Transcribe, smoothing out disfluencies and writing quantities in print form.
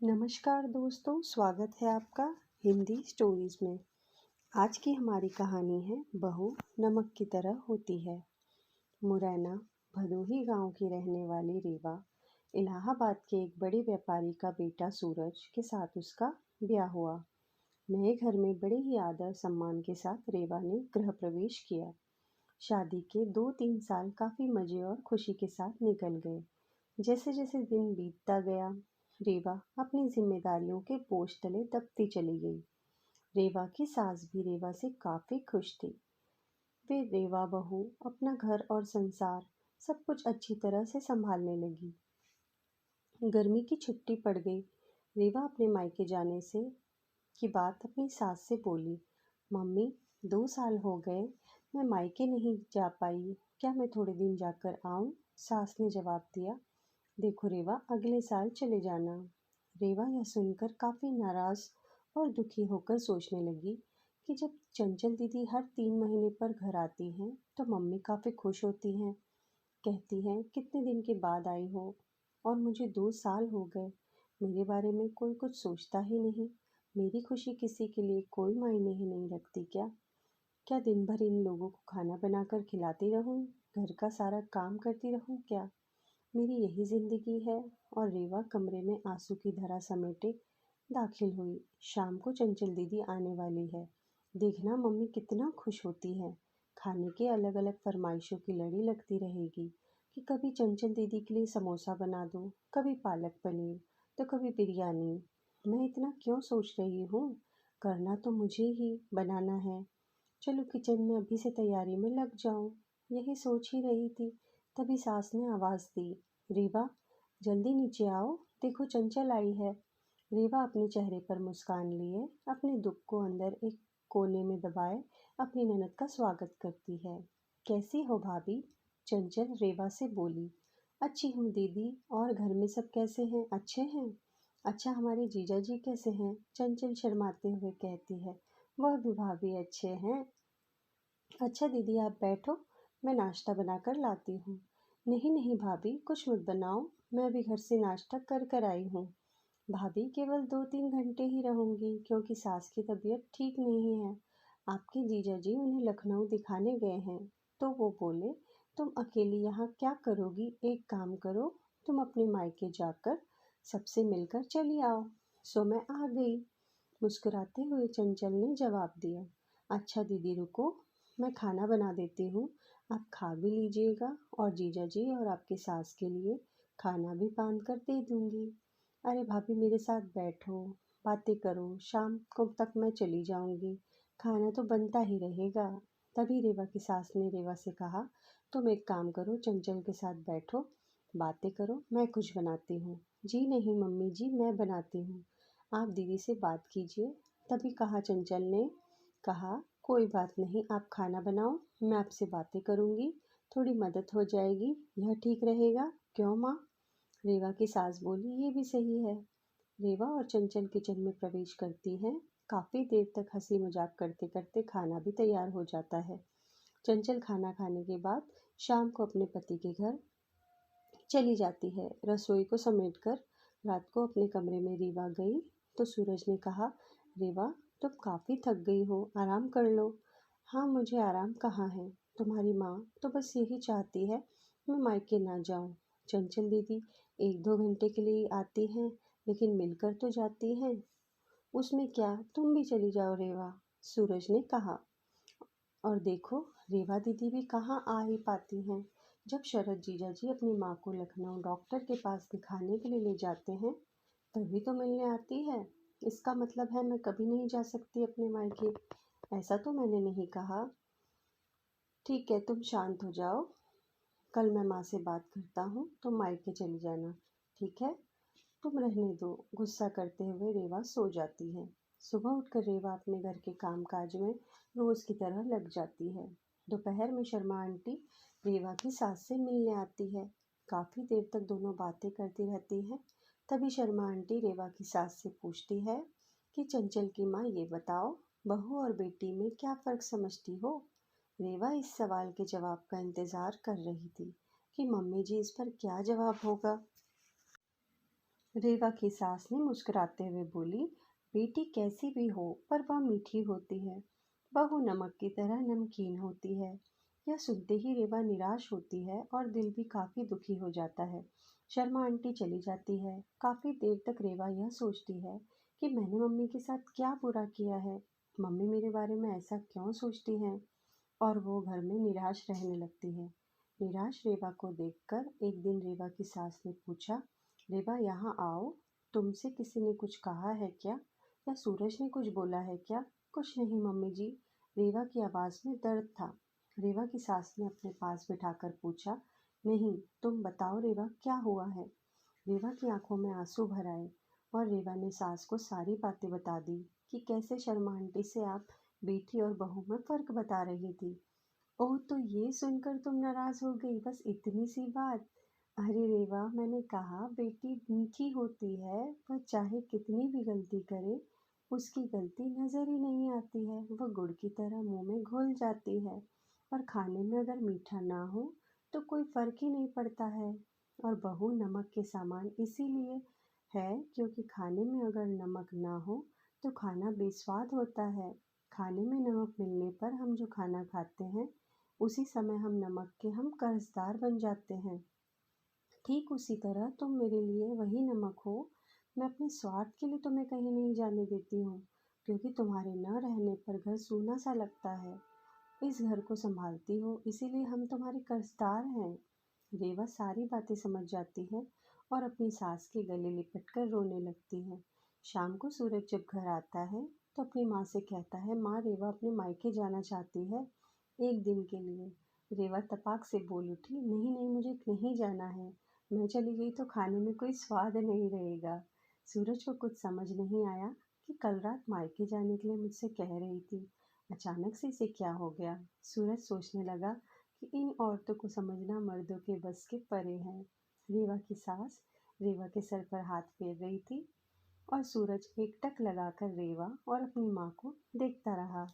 नमस्कार दोस्तों, स्वागत है आपका हिंदी स्टोरीज में। आज की हमारी कहानी है बहू नमक की तरह होती है। मुरैना भदोही गांव की रहने वाली रेवा इलाहाबाद के एक बड़े व्यापारी का बेटा सूरज के साथ उसका ब्याह हुआ। नए घर में बड़े ही आदर सम्मान के साथ रेवा ने गृह प्रवेश किया। शादी के 2-3 साल काफी मजे और खुशी के साथ निकल गए। जैसे जैसे दिन बीतता गया, रेवा अपनी जिम्मेदारियों के बोझ तले दबती चली गई। रेवा की सास भी रेवा से काफी खुश थी। वे रेवा बहू अपना घर और संसार सब कुछ अच्छी तरह से संभालने लगी। गर्मी की छुट्टी पड़ गई। रेवा अपने मायके जाने से की बात अपनी सास से बोली। मम्मी, 2 साल हो गए मैं मायके नहीं जा पाई, क्या मैं थोड़े दिन जाकर आऊं? सास ने जवाब दिया, देखो रेवा, अगले साल चले जाना। रेवा यह सुनकर काफी नाराज और दुखी होकर सोचने लगी कि जब चंचल दीदी हर 3 महीने पर घर आती हैं तो मम्मी काफी खुश होती हैं, कहती हैं कितने दिन के बाद आई हो। और मुझे 2 साल हो गए, मेरे बारे में कोई कुछ सोचता ही नहीं। मेरी खुशी किसी के लिए कोई मायने ही नहीं रखती क्या? क्या दिन भर इन लोगों को खाना बनाकर खिलाती रहूं, घर का सारा काम करती रहूं क्या? मेरी यही जिंदगी है। और रेवा कमरे में आंसू की धारा समेटे दाखिल हुई। शाम को चंचल दीदी आने वाली है, देखना मम्मी कितना खुश होती है। खाने के अलग अलग फरमाइशों की लड़ी लगती रहेगी कि कभी चंचल दीदी के लिए समोसा बना दो, कभी पालक पनीर, तो कभी बिरयानी। मैं इतना क्यों सोच रही हूँ, करना तो मुझे ही बनाना है। चलो किचन में अभी से तैयारी में लग जाऊं। यही सोच ही रही थी, तभी सास ने आवाज दी, रेवा, जल्दी नीचे आओ, देखो चंचल आई है। रेवा अपने चेहरे पर मुस्कान लिए अपने दुख को अंदर एक कोने में दबाए अपनी ननद का स्वागत करती है। कैसी हो भाभी? चंचल रेवा से बोली। अच्छी हूँ दीदी, और घर में सब कैसे हैं, अच्छे हैं? अच्छा, हमारे जीजा जी कैसे हैं? चंचल शर्माते हुए कहती है। वह भी भाभी अच्छे हैं। अच्छा दीदी, आप बैठो, मैं नाश्ता बनाकर लाती हूँ। नहीं नहीं भाभी, कुछ मत बनाओ, मैं अभी घर से नाश्ता कर कर आई हूँ। भाभी, केवल 2-3 घंटे ही रहूंगी क्योंकि सास की तबीयत ठीक नहीं है। आपके जीजा जी उन्हें लखनऊ दिखाने गए हैं। तो वो बोले, तुम अकेली यहाँ क्या करोगी, एक काम करो, तुम अपने मायके जाकर सबसे मिलकर चली आओ। सो मैं आ गई, मुस्कुराते हुए चंचल ने जवाब दिया। अच्छा दीदी रुको, मैं खाना बना देती हूँ, आप खा भी लीजिएगा और जीजा जी और आपके सास के लिए खाना भी बांध कर दे दूंगी। अरे भाभी, मेरे साथ बैठो, बातें करो, शाम को तक मैं चली जाऊंगी, खाना तो बनता ही रहेगा। तभी रेवा की सास ने रेवा से कहा, तुम एक काम करो, चंचल के साथ बैठो, बातें करो, मैं कुछ बनाती हूँ। जी नहीं मम्मी जी, मैं बनाती हूँ, आप दीदी से बात कीजिए। तभी कहा चंचल ने कहा, कोई बात नहीं, आप खाना बनाओ, मैं आपसे बातें करूंगी, थोड़ी मदद हो जाएगी, यह ठीक रहेगा, क्यों माँ? रेवा की सास बोली, ये भी सही है। रेवा और चंचल किचन में प्रवेश करती हैं। काफी देर तक हंसी मजाक करते करते खाना भी तैयार हो जाता है। चंचल खाना खाने के बाद शाम को अपने पति के घर चली जाती है। रसोई को समेटकर रात को अपने कमरे में रीवा गई तो सूरज ने कहा, रेवा, तुम काफी थक गई हो, आराम कर लो। हाँ, मुझे आराम कहाँ है, तुम्हारी माँ तो बस यही चाहती है मैं मायके ना जाऊं। चंचल दीदी 1-2 घंटे के लिए आती हैं, लेकिन मिलकर तो जाती हैं। उसमें क्या, तुम भी चली जाओ रेवा, सूरज ने कहा। और देखो, रेवा दीदी भी कहाँ आ ही पाती हैं। जब शरद जीजा जी अपनी माँ को लखनऊ डॉक्टर के पास दिखाने के लिए ले जाते हैं, तभी तो मिलने आती है। इसका मतलब है मैं कभी नहीं जा सकती अपने मायके। ऐसा तो मैंने नहीं कहा। ठीक है, तुम शांत हो जाओ, कल मैं माँ से बात करता हूँ, तुम मायके चली जाना, ठीक है? तुम रहने दो। गुस्सा करते हुए रेवा सो जाती है। सुबह उठकर रेवा अपने घर के कामकाज में रोज की तरह लग जाती है। दोपहर में शर्मा आंटी रेवा की सास से मिलने आती है। काफी देर तक दोनों बातें करती रहती हैं। तभी शर्मा आंटी रेवा की सास से पूछती है कि चंचल की माँ, ये बताओ, बहू और बेटी में क्या फर्क समझती हो? रेवा इस सवाल के जवाब का इंतजार कर रही थी कि मम्मी जी इस पर क्या जवाब होगा। रेवा की सास ने मुस्कुराते हुए बोली, बेटी कैसी भी हो पर वह मीठी होती है। बहू नमक की तरह नमकीन होती है। यह सुनते ही रेवा निराश होती है और दिल भी काफी दुखी हो जाता है। शर्मा आंटी चली जाती है। काफी देर तक रेवा यह सोचती है कि मैंने मम्मी के साथ क्या बुरा किया है। मम्मी मेरे बारे में ऐसा क्यों सोचती हैं। और वो घर में निराश रहने लगती है। निराश रेवा को देखकर एक दिन रेवा की सास ने पूछा, रेवा यहाँ आओ, तुमसे किसी ने कुछ कहा है क्या, या सूरज ने कुछ बोला है क्या? कुछ नहीं मम्मी जी, रेवा की आवाज़ में दर्द था। रेवा की सास ने अपने पास बिठाकर पूछा, नहीं, तुम बताओ रेवा, क्या हुआ है? रेवा की आंखों में आंसू भर आए और रेवा ने सास को सारी बातें बता दी कि कैसे शर्मा आंटी से आप बेटी और बहू में फर्क बता रही थी। ओह, तो ये सुनकर तुम नाराज हो गई, बस इतनी सी बात? अरे रेवा, मैंने कहा बेटी मीठी होती है, वह चाहे कितनी भी गलती करे, उसकी गलती नजर ही नहीं आती है, वह गुड़ की तरह मुंह में घुल जाती है। और खाने में अगर मीठा ना हो तो कोई फर्क ही नहीं पड़ता है। और बहू नमक के सामान इसीलिए है क्योंकि खाने में अगर नमक ना हो तो खाना बेस्वाद होता है। खाने में नमक मिलने पर हम जो खाना खाते हैं, उसी समय हम कर्जदार बन जाते हैं। ठीक उसी तरह तुम मेरे लिए वही नमक हो। मैं अपने स्वार्थ के लिए तुम्हें कहीं नहीं जाने देती हूँ, क्योंकि तुम्हारे न रहने पर घर सूना सा लगता है। इस घर को संभालती हो, इसीलिए हम तुम्हारे कर्जदार हैं। रेवा सारी बातें समझ जाती है और अपनी सास के गले लिपट कर रोने लगती है। शाम को सूरज जब घर आता है तो अपनी माँ से कहता है, माँ, रेवा अपने मायके जाना चाहती है, एक दिन के लिए। रेवा तपाक से बोल उठी, नहीं नहीं, मुझे नहीं जाना है। मैं चली गई तो खाने में कोई स्वाद नहीं रहेगा। सूरज को कुछ समझ नहीं आया कि कल रात मायके जाने के लिए मुझसे कह रही थी। अचानक से इसे क्या हो गया। सूरज सोचने लगा कि इन औरतों को समझना मर्दों के बस के परे है। रेवा की सास रेवा के सर पर हाथ फेर रही थी और सूरज एकटक लगाकर रेवा और अपनी माँ को देखता रहा।